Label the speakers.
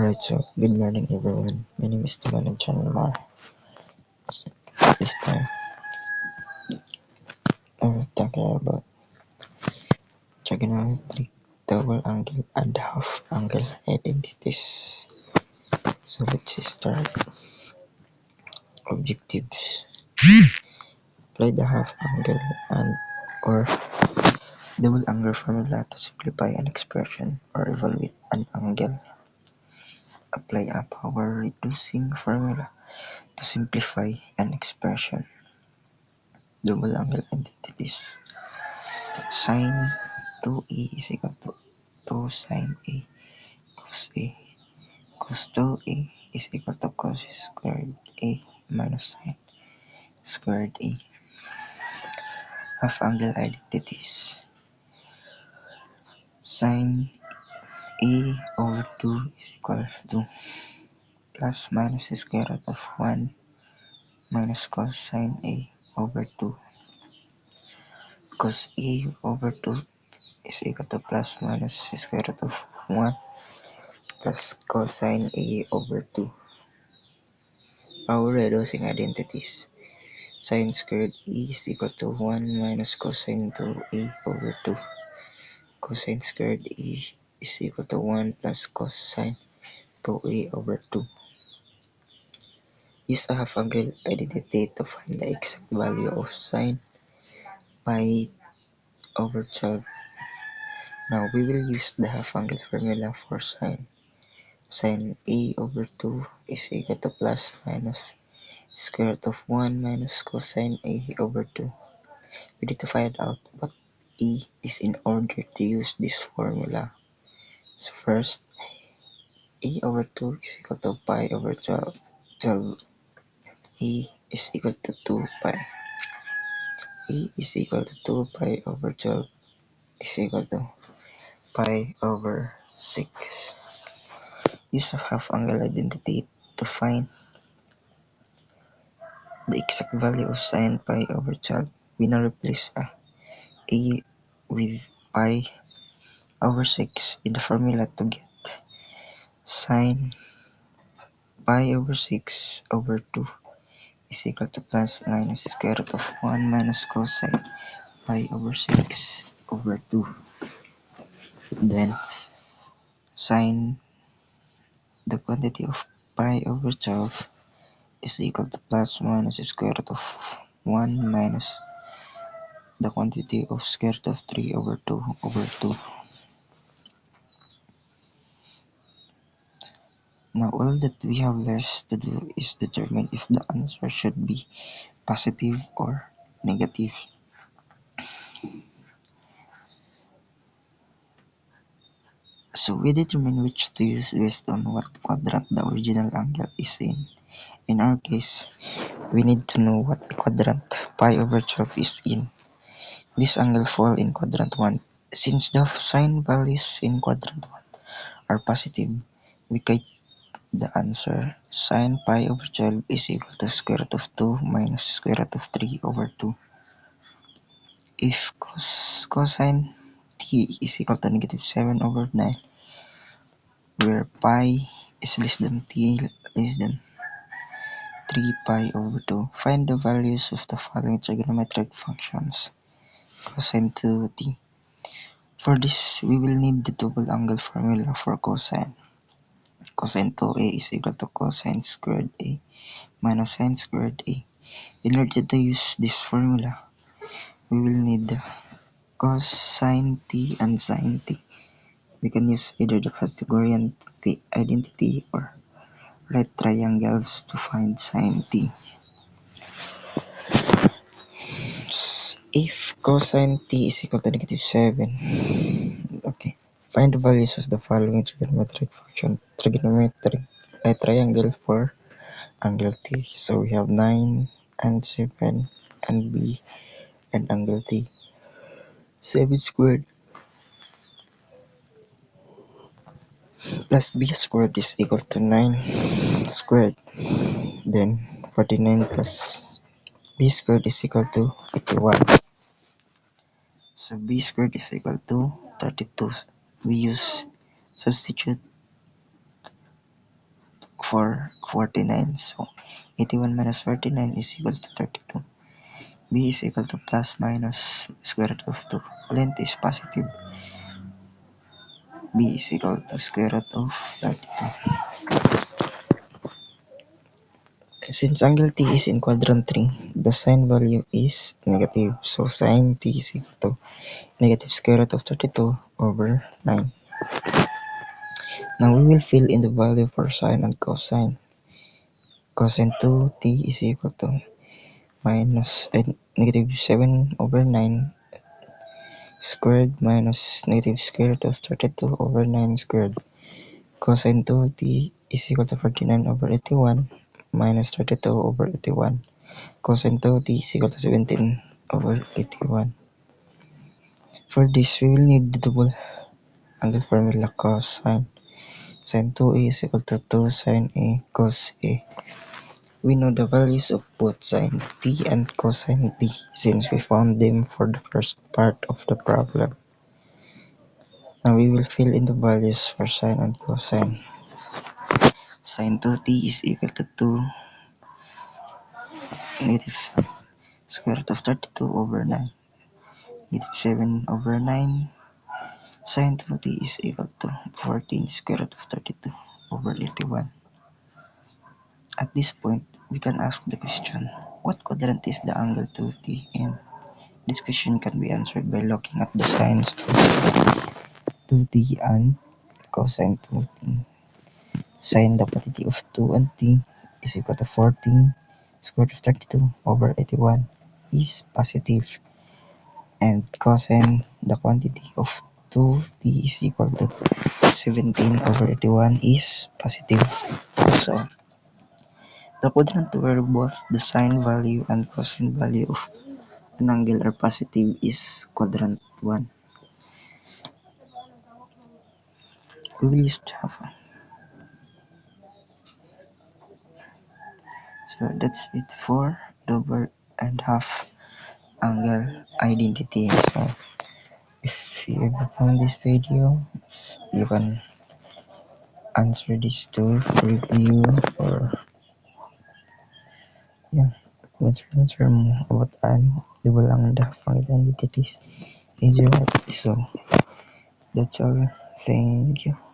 Speaker 1: Alright, so good morning everyone. My name is Timan and Chanmar. This time I will talk about trigonometric double angle and half angle identities. So let's start. Objectives. Apply the half angle and or double angle formula to simplify an expression or evaluate an angle. Apply a power reducing formula to simplify an expression. Double angle identities. Sine 2a is equal to 2 sine a cos a. Cos 2a is equal to cos squared a minus sine squared a. Half angle identities. Sine a over 2 is equal to plus minus the square root of 1 minus cos sine a over 2. Cos a over 2 is equal to plus minus the square root of 1 plus cosine a over 2. Power reducing identities. Sine squared a is equal to 1 minus cosine 2a over 2. Cosine squared a is equal to 1 plus cosine 2a over 2. Use a half angle identity to find the exact value of sine pi over 12. Now we will use the half angle formula for sine. Sine a over 2 is equal to plus minus square root of 1 minus cosine a over 2. We need to find out what e is in order to use this formula. So first, a over 2 is equal to pi over 12. 12 e is equal to 2 pi. E is equal to 2 pi over 12 is equal to pi over 6. Use of half angle identity to find the exact value of sine pi over 12. We now replace a with pi over 6 in the formula to get sine pi over 6 over 2 is equal to plus minus the square root of 1 minus cosine pi over 6 over 2. Then sine the quantity of pi over 12 is equal to plus minus the square root of 1 minus the quantity of square root of 3 over 2 over 2. Now all that we have left to do is determine if the answer should be positive or negative. So we determine which to use based on what quadrant the original angle is in. In our case, we need to know what quadrant pi over 12 is in. This angle fall in quadrant 1. Since the sign values in quadrant 1 are positive, we get the answer sine pi over 12 is equal to square root of 2 minus square root of 3 over 2. If cosine t is equal to negative 7 over 9, where pi is less than t less than 3 pi over 2, find the values of the following trigonometric functions. Cosine 2t. For this, we will need the double angle formula for cosine. Cosine 2a is equal to cosine squared a minus sine squared a. In order to use this formula, we will need the cosine t and sine t. We can use either the Pythagorean identity or right triangles to find sine t. If cosine t is equal to negative 7, okay, find the values of the following trigonometric function, trigonometric triangle for angle t. So we have 9 and 7 and b and angle t. 7 squared plus b squared is equal to 9 squared. Then 49 plus b squared is equal to 81. So b squared is equal to 32. We use substitute for 49. So 81 minus 49 is equal to 32. B is equal to plus minus square root of 2. Length is positive. B is equal to square root of 32. Since angle T is in quadrant 3, the sine value is negative. So sine T is equal to negative square root of 32 over 9. Now we will fill in the value for sine and cosine. Cosine 2t is equal to minus negative 7 over 9 squared minus negative square root of 32 over 9 squared. Cosine 2t is equal to 49 over 81 minus 32 over 81. Cosine 2t is equal to 17 over 81. For this, we will need the double angle formula cosine. Sine 2a is equal to 2 sine a cos a. We know the values of both sine t and cosine t since we found them for the first part of the problem. Now we will fill in the values for sine and cosine. Sine 2t is equal to 2 negative square root of 32 over 9. Negative 7 over 9. Sine 2t is equal to 14 square root of 32 over 81. At this point, we can ask the question, what quadrant is the angle 2t in? This question can be answered by looking at the signs of 2t and cosine 2t. Sine the quantity of 2 and t is equal to 14 square root of 32 over 81 is positive, and cosine the quantity of 2t is equal to 17 over 81 is positive. So the quadrant where both the sine value and cosine value of an angle are positive is quadrant 1. We will just have so that's it for double and half angle identity. So if you ever found this video, you can answer this to review or yeah, let's answer more about double and half angle identities is right. So that's all. Thank you.